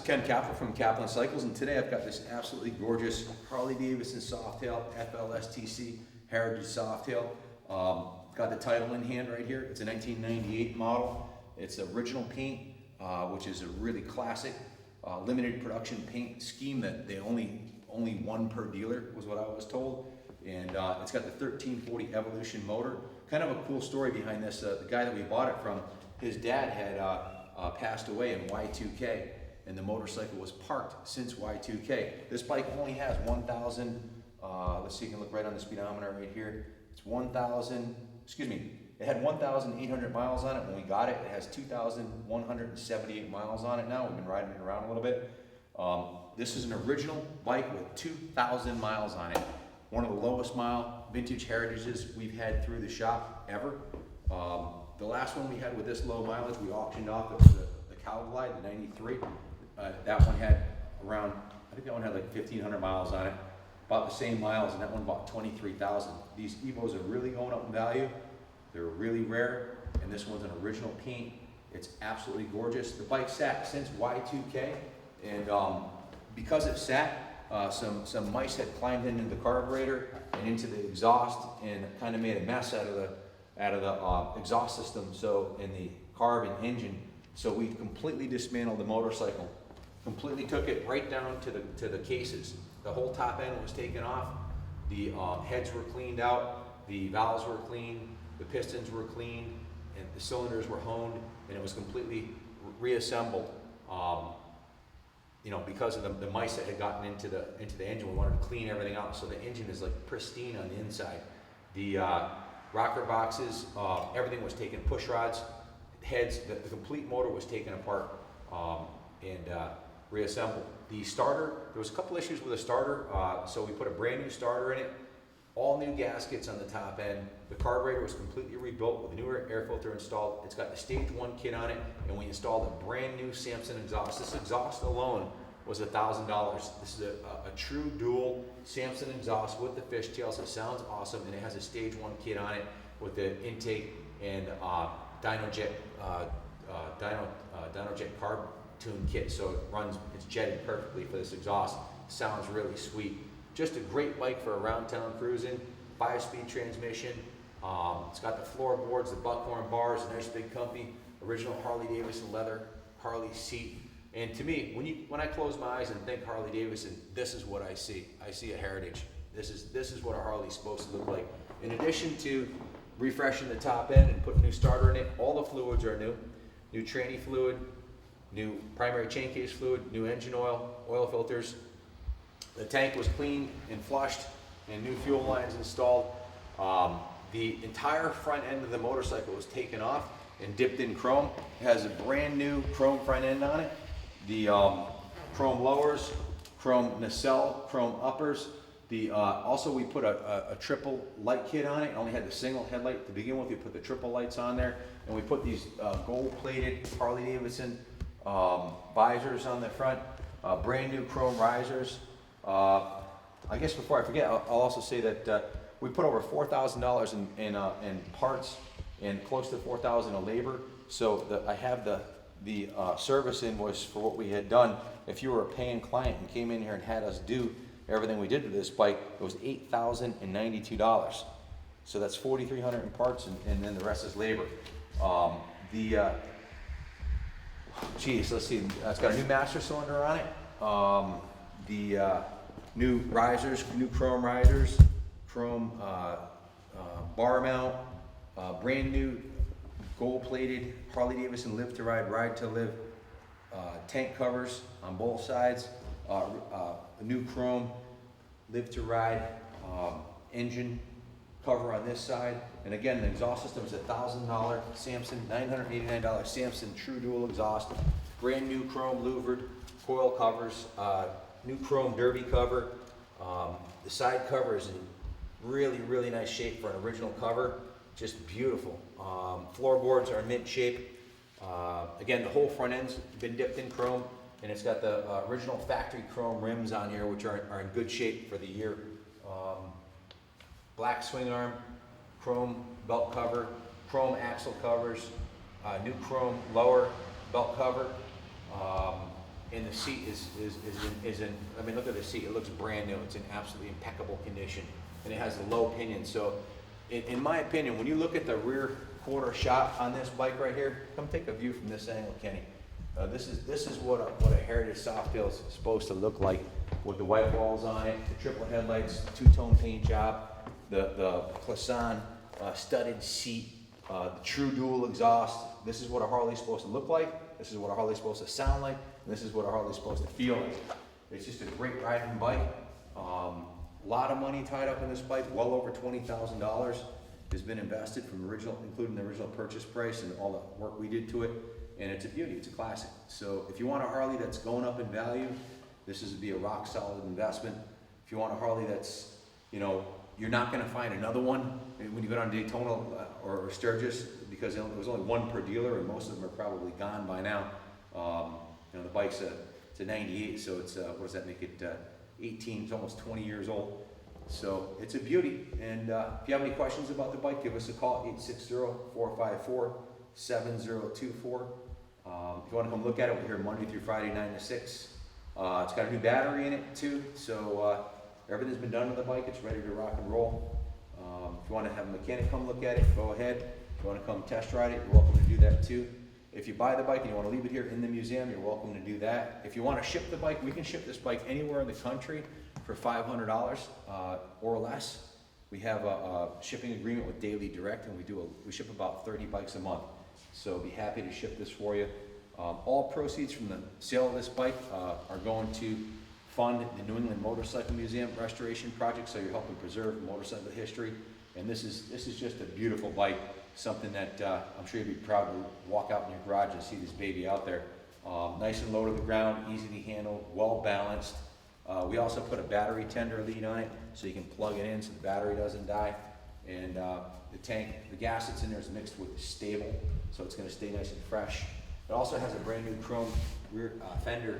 Ken Kaplan from Kaplan Cycles, and today I've got this absolutely gorgeous Harley Davidson Softail FLSTC Heritage Softail. Got the title in hand right here. It's a 1998 model. It's original paint, which is a really classic limited production paint scheme that they only one per dealer was what I was told. And it's got the 1340 Evolution motor. Kind of a cool story behind this. The guy that we bought it from, his dad had passed away in Y2K, and the motorcycle was parked since Y2K. This bike only has 1,000, let's see, you can look right on the speedometer right here. It's 1,000, excuse me, it had 1,800 miles on it when we got it. It has 2,178 miles on it now. We've been riding it around a little bit. This is an original bike with 2,000 miles on it. One of the lowest mile vintage heritages we've had through the shop ever. The last one we had with this low mileage, we auctioned off. It was the Cowglide, the 93. That one had around, I think that one had like 1,500 miles on it. About the same miles, and that one bought 23,000. These Evos are really going up in value. They're really rare, and this one's an original paint. It's absolutely gorgeous. The bike sat since Y2K, and because it sat, some mice had climbed into the carburetor and into the exhaust and kind of made a mess out of the exhaust system, so in the carb and engine. So we completely dismantled the motorcycle, completely took it right down to the cases. The whole top end was taken off. The heads were cleaned out. The valves were cleaned. The pistons were cleaned, and the cylinders were honed, and it was completely reassembled. You know, because of the mice that had gotten into the engine, we wanted to clean everything out. So the engine is like pristine on the inside. The rocker boxes, everything was taken, push rods, heads, the complete motor was taken apart and reassembled. The starter, there was a couple issues with the starter, so we put a brand new starter in it, all new gaskets on the top end. The carburetor was completely rebuilt with a new air filter installed. It's got the stage 1 kit on it, and we installed a brand new Samson exhaust. This exhaust alone was $1,000. This is a true dual Samson exhaust with the fishtails. It sounds awesome, and it has a stage 1 kit on it with the intake and DynoJet carb tune kit, so it's jetted perfectly for this exhaust. Sounds really sweet. Just a great bike for around town cruising. 5-speed transmission. It's got the floorboards, the buckhorn bars, a nice big comfy original Harley Davidson leather Harley seat. And to me, when I close my eyes and think Harley Davidson, this is what I see. I see a heritage. This is what a Harley's supposed to look like. In addition to refreshing the top end and putting a new starter in it, all the fluids are new. New tranny fluid, new primary chain case fluid, new engine oil, oil filters. The tank was cleaned and flushed, and new fuel lines installed. The entire front end of the motorcycle was taken off and dipped in chrome. It has a brand new chrome front end on it. The chrome lowers, chrome nacelle, chrome uppers. Also we put a triple light kit on it. It only had the single headlight to begin with. We put the triple lights on there, and we put these gold-plated Harley Davidson visors on the front, brand new chrome risers. I guess before I forget, I'll also say that we put over $4,000 in parts and close to $4,000 in labor. So I have the service invoice for what we had done. If you were a paying client and came in here and had us do everything we did to this bike, it was $8,092. So that's $4,300 in parts, and then the rest is labor. Let's see. It's got a new master cylinder on it. New risers, new chrome risers, chrome bar mount, brand new gold-plated Harley Davidson Live to Ride, Ride to Live tank covers on both sides, a new chrome Live to Ride engine cover on this side, and again, the exhaust system is $1,000 Samson, $989 Samson True Dual exhaust, brand new chrome louvered coil covers, new chrome derby cover. The side cover is in really, really nice shape for an original cover. Just beautiful. Floorboards are in mint shape. Again, the whole front end's been dipped in chrome, and it's got the original factory chrome rims on here, which are in good shape for the year. Black swing arm, chrome belt cover, chrome axle covers, new chrome lower belt cover. And the seat is in, I mean, look at the seat, it looks brand new, it's in absolutely impeccable condition, and it has a low pinion. So in my opinion, when you look at the rear quarter shot on this bike right here, come take a view from this angle, Kenny. This is what a Heritage Softail is supposed to look like, with the white walls on it, the triple headlights, two-tone paint job, the Classon studded seat, the true dual exhaust. This is what a Harley's supposed to look like, this is what a Harley's supposed to sound like, and this is what a Harley's supposed to feel like. It's just a great riding bike. A lot of money tied up in this bike, well over $20,000 has been invested from original, including the original purchase price and all the work we did to it. And it's a beauty, it's a classic. So if you want a Harley that's going up in value, this is be a rock solid investment. If you want a Harley that's, you know, you're not gonna find another one when you go down Daytona or Sturgis, because there was only one per dealer and most of them are probably gone by now. You know, the bike's it's a 98, so it's, what does that make it, 18, it's almost 20 years old. So it's a beauty. And if you have any questions about the bike, give us a call, 860-454-7024. If you want to come look at it, we're here Monday through Friday, 9 to 6. It's got a new battery in it too, so everything's been done with the bike. It's ready to rock and roll. If you want to have a mechanic come look at it, go ahead. If you want to come test ride it, you're welcome to do that too. If you buy the bike and you want to leave it here in the museum, you're welcome to do that. If you want to ship the bike, we can ship this bike anywhere in the country for $500 or less. We have a shipping agreement with Daily Direct, and we ship about 30 bikes a month. So be happy to ship this for you. All proceeds from the sale of this bike are going to fund the New England Motorcycle Museum restoration project. So you're helping preserve motorcycle history. And this is just a beautiful bike, something that I'm sure you'd be proud to walk out in your garage and see this baby out there. Nice and low to the ground, easy to handle, well balanced. We also put a battery tender lead on it so you can plug it in so the battery doesn't die. And the tank, the gas that's in there is mixed with stable, so it's going to stay nice and fresh. It also has a brand new chrome rear fender,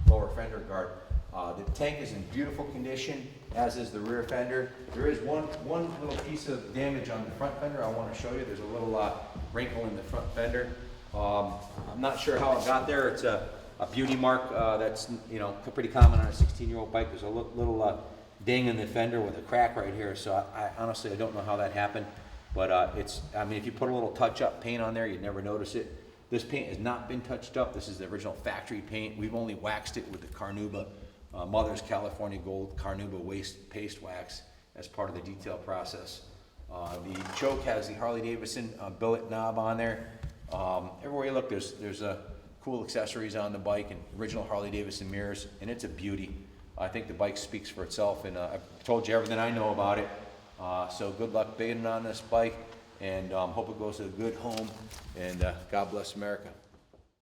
lower fender guard. The tank is in beautiful condition, as is the rear fender. There is one little piece of damage on the front fender I want to show you. There's a little wrinkle in the front fender. I'm not sure how it got there. It's a beauty mark that's, you know, pretty common on a 16-year-old bike. There's a little ding in the fender with a crack right here. So I honestly don't know how that happened, but I mean, if you put a little touch-up paint on there, you'd never notice it. This paint has not been touched up. This is the original factory paint. We've only waxed it with the Carnauba Mother's California Gold Carnauba paste wax as part of the detail process. The choke has the Harley Davidson billet knob on there. Everywhere you look, there's cool accessories on the bike and original Harley Davidson mirrors, and it's a beauty. I think the bike speaks for itself, and I've told you everything I know about it. So good luck bidding on this bike, and hope it goes to a good home, and God bless America.